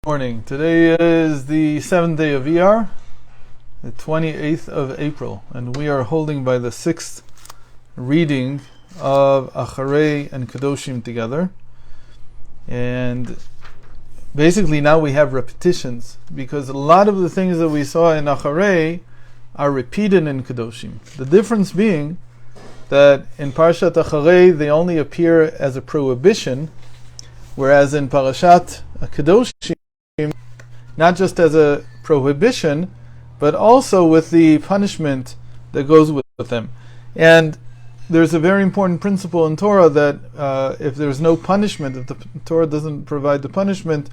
Morning. Today is the 7th day of ER, the 28th of April, and we are holding by the 6th reading of Acharei-Kedoshim together. And basically now we have repetitions, because a lot of the things that we saw in Acharei are repeated in Kedoshim. The difference being that in Parashat Acharei they only appear as a prohibition, whereas in Parashat Kedoshim not just as a prohibition, but also with the punishment that goes with them. And there's a very important principle in Torah that if there's no punishment, if the Torah doesn't provide the punishment,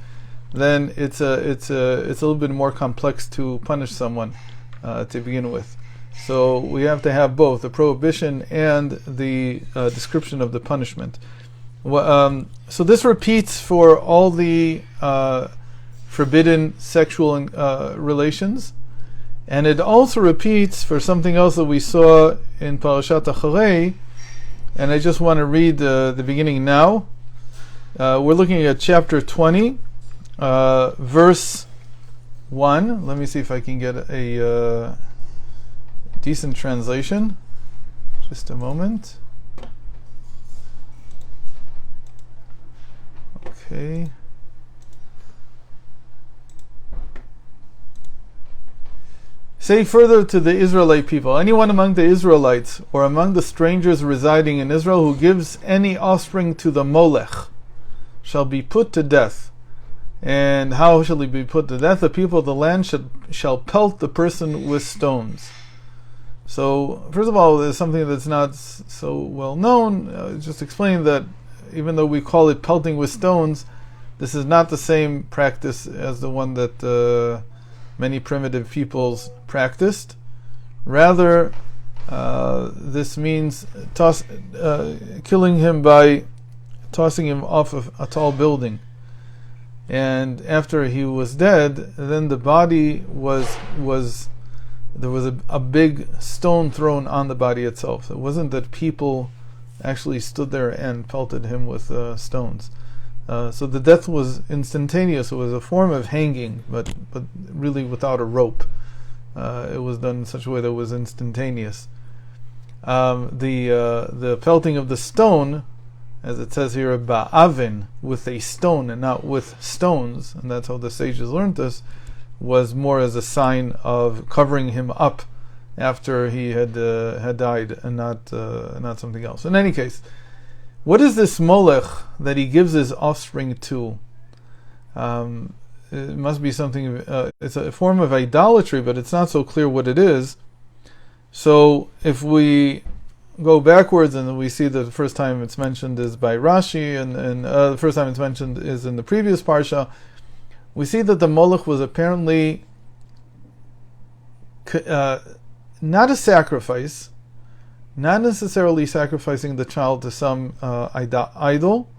then it's a little bit more complex to punish someone to begin with. So we have to have both the prohibition and the description of the punishment. So this repeats for all the forbidden sexual relations, and it also repeats for something else that we saw in Parashat Acharei, and I just want to read the beginning now. We're looking at chapter 20, verse 1. Let me see if I can get a decent translation. Just a moment. Okay. Say further to the Israelite people, anyone among the Israelites or among the strangers residing in Israel who gives any offspring to the Molech shall be put to death. And how shall he be put to death? The people of the land shall pelt the person with stones. So, first of all, there's something that's not so well known. Just explain that even though we call it pelting with stones, this is not the same practice as the one that many primitive peoples practiced. Rather, this means killing him by tossing him off of a tall building. And after he was dead, then the body there was a big stone thrown on the body itself. It wasn't that people actually stood there and pelted him with stones. So the death was instantaneous. It was a form of hanging, but really without a rope. It was done in such a way that it was instantaneous. The pelting of the stone, as it says here, ba'avin, with a stone and not with stones, and that's how the sages learned this, was more as a sign of covering him up after he had died, and not something else. In any case, what is this Molech that he gives his offspring to? It must be something, it's a form of idolatry, but it's not so clear what it is. So if we go backwards and we see that the first time it's mentioned is by Rashi, and the first time it's mentioned is in the previous Parsha, we see that the Molech was apparently not a sacrifice, not necessarily sacrificing the child to some idol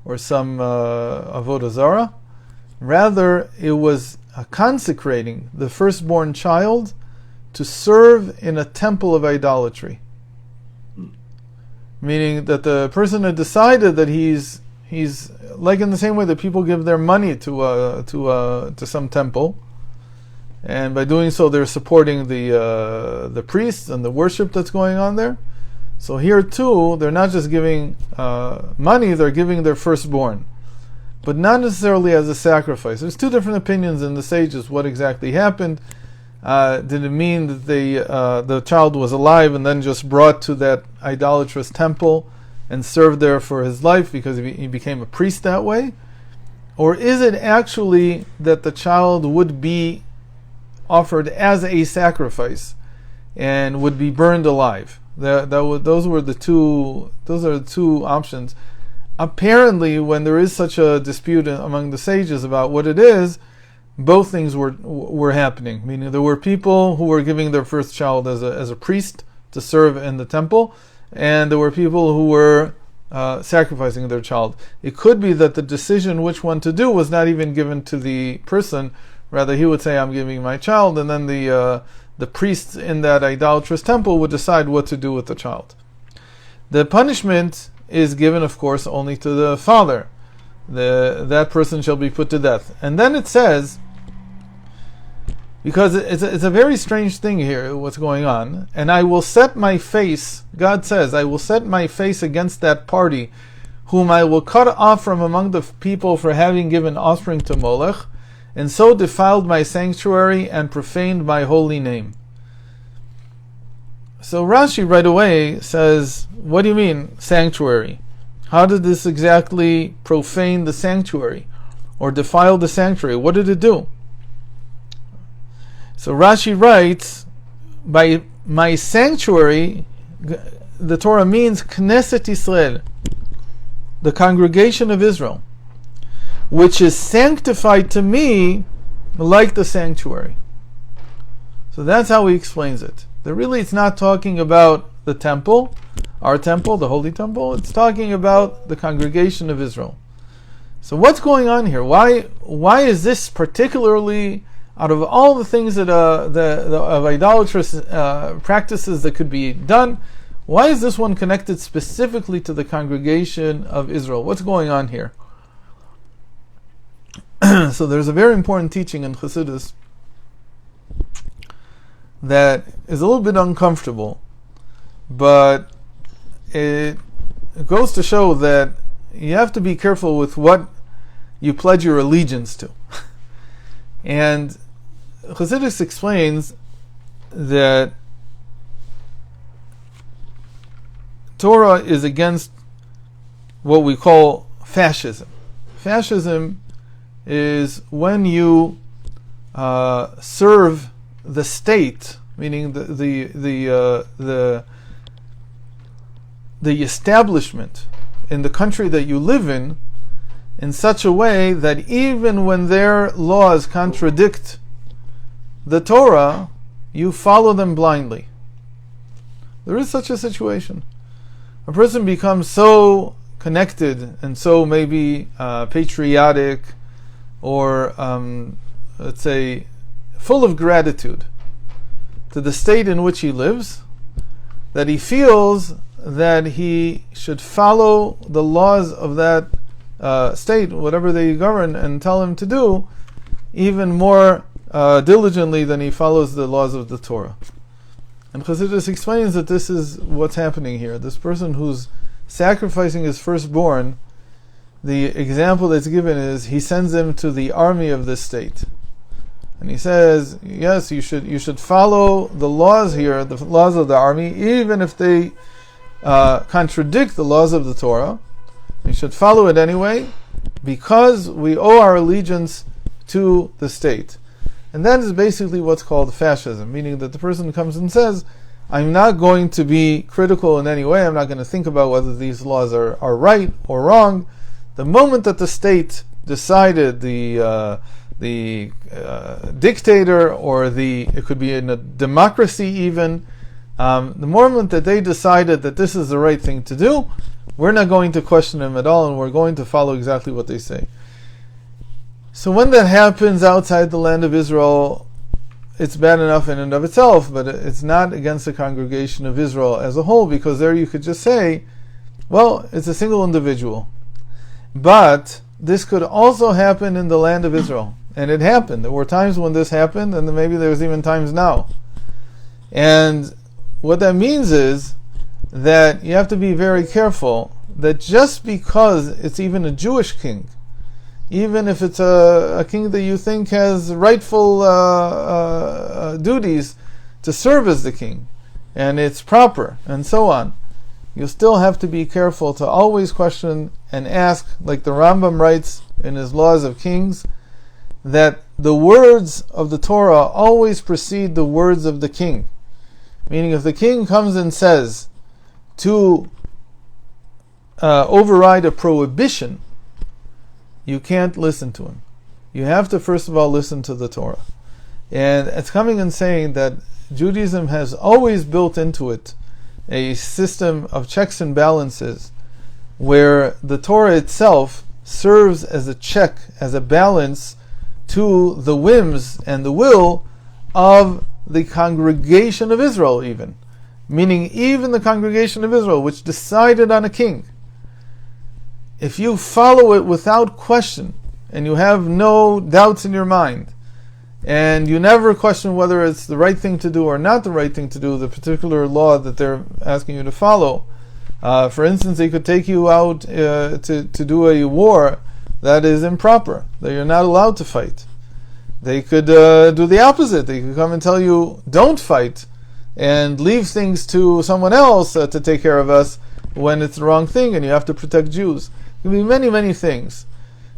or some avodah zarah. Rather, it was consecrating the firstborn child to serve in a temple of idolatry. Meaning that the person had decided that he's like in the same way that people give their money to some temple, and by doing so they're supporting the priests and the worship that's going on there. So here too, they're not just giving money, they're giving their firstborn, but not necessarily as a sacrifice. There's two different opinions in the sages what exactly happened. Did it mean that the child was alive and then just brought to that idolatrous temple and served there for his life because he became a priest that way? Or is it actually that the child would be offered as a sacrifice and would be burned alive? Those are the two options. Apparently, when there is such a dispute among the sages about what it is, both things were happening. Meaning there were people who were giving their first child as a priest to serve in the temple, and there were people who were sacrificing their child. It could be that the decision which one to do was not even given to the person. Rather, he would say, "I'm giving my child," and then the priests in that idolatrous temple would decide what to do with the child. The punishment is given, of course, only to the father. that person shall be put to death. And then it says, because it's a very strange thing here, what's going on, and I will set my face, God says, I will set my face against that party, whom I will cut off from among the people for having given offspring to Molech, and so defiled my sanctuary and profaned my holy name. So Rashi right away says, what do you mean, sanctuary? How did this exactly profane the sanctuary or defile the sanctuary? What did it do? So Rashi writes, by my sanctuary, the Torah means Knesset Yisrael, the congregation of Israel, which is sanctified to me like the sanctuary. So that's how he explains it. That really it's not talking about the temple, our temple, the holy temple. It's talking about the congregation of Israel. So what's going on here? Why is this particularly, out of all the things that of idolatrous practices that could be done, why is this one connected specifically to the congregation of Israel? What's going on here? So there's a very important teaching in Chassidus that is a little bit uncomfortable, but it goes to show that you have to be careful with what you pledge your allegiance to. And Chassidus explains that Torah is against what we call fascism. Fascism is when you serve the state, meaning the establishment in the country that you live in such a way that even when their laws contradict the Torah, you follow them blindly. There is such a situation. A person becomes so connected and so maybe patriotic, or let's say full of gratitude to the state in which he lives, that he feels that he should follow the laws of that state, whatever they govern, and tell him to do, even more diligently than he follows the laws of the Torah. And Chassidus explains that this is what's happening here. This person who's sacrificing his firstborn, the example that's given is he sends him to the army of this state. And he says, yes, you should follow the laws here, the laws of the army, even if they contradict the laws of the Torah. You should follow it anyway, because we owe our allegiance to the state. And that is basically what's called fascism, meaning that the person comes and says, I'm not going to be critical in any way, I'm not going to think about whether these laws are right or wrong. The moment that the state decided, the dictator, or it could be in a democracy even, the moment that they decided that this is the right thing to do, we're not going to question them at all, and we're going to follow exactly what they say. So when that happens outside the land of Israel, it's bad enough in and of itself, but it's not against the congregation of Israel as a whole, because there you could just say, well, it's a single individual. But this could also happen in the land of Israel. And it happened. There were times when this happened, and maybe there's even times now. And what that means is that you have to be very careful that just because it's even a Jewish king, even if it's a king that you think has rightful duties to serve as the king, and it's proper, and so on, you still have to be careful to always question and ask, like the Rambam writes in his Laws of Kings, that the words of the Torah always precede the words of the king. Meaning, if the king comes and says to override a prohibition, you can't listen to him. You have to first of all listen to the Torah. And it's coming and saying that Judaism has always built into it a system of checks and balances, where the Torah itself serves as a check, as a balance to the whims and the will of the congregation of Israel even. Meaning even the congregation of Israel, which decided on a king. if you follow it without question, and you have no doubts in your mind, and you never question whether it's the right thing to do or not the right thing to do, the particular law that they're asking you to follow. For instance, they could take you out to do a war that is improper, that you're not allowed to fight. They could do the opposite. They could come and tell you, don't fight, and leave things to someone else to take care of us when it's the wrong thing and you have to protect Jews. There can be many, many things.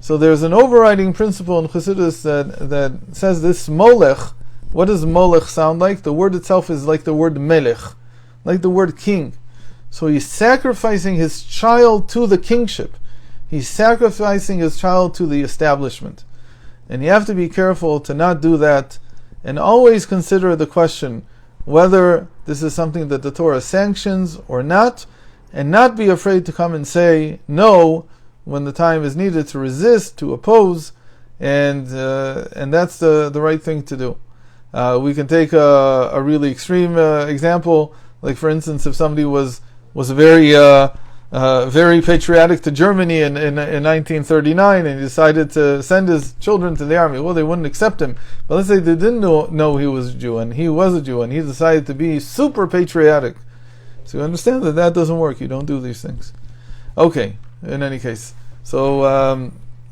So there's an overriding principle in Chassidus that says this Molech. What does Molech sound like? The word itself is like the word Melech, like the word king. So he's sacrificing his child to the kingship. He's sacrificing his child to the establishment. And you have to be careful to not do that, and always consider the question whether this is something that the Torah sanctions or not, and not be afraid to come and say no when the time is needed, to resist, to oppose, and that's the right thing to do. We can take a really extreme example, like for instance, if somebody was very patriotic to Germany in 1939 and he decided to send his children to the army. Well, they wouldn't accept him. But let's say they didn't know he was a Jew, and he was a Jew, and he decided to be super patriotic. So you understand that doesn't work. You don't do these things. Okay, in any case. So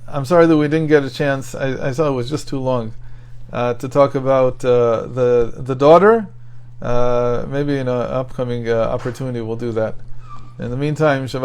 I'm sorry that we didn't get a chance. I thought it was just too long to talk about the daughter. Maybe in an upcoming opportunity we'll do that. In the meantime, Shabbat.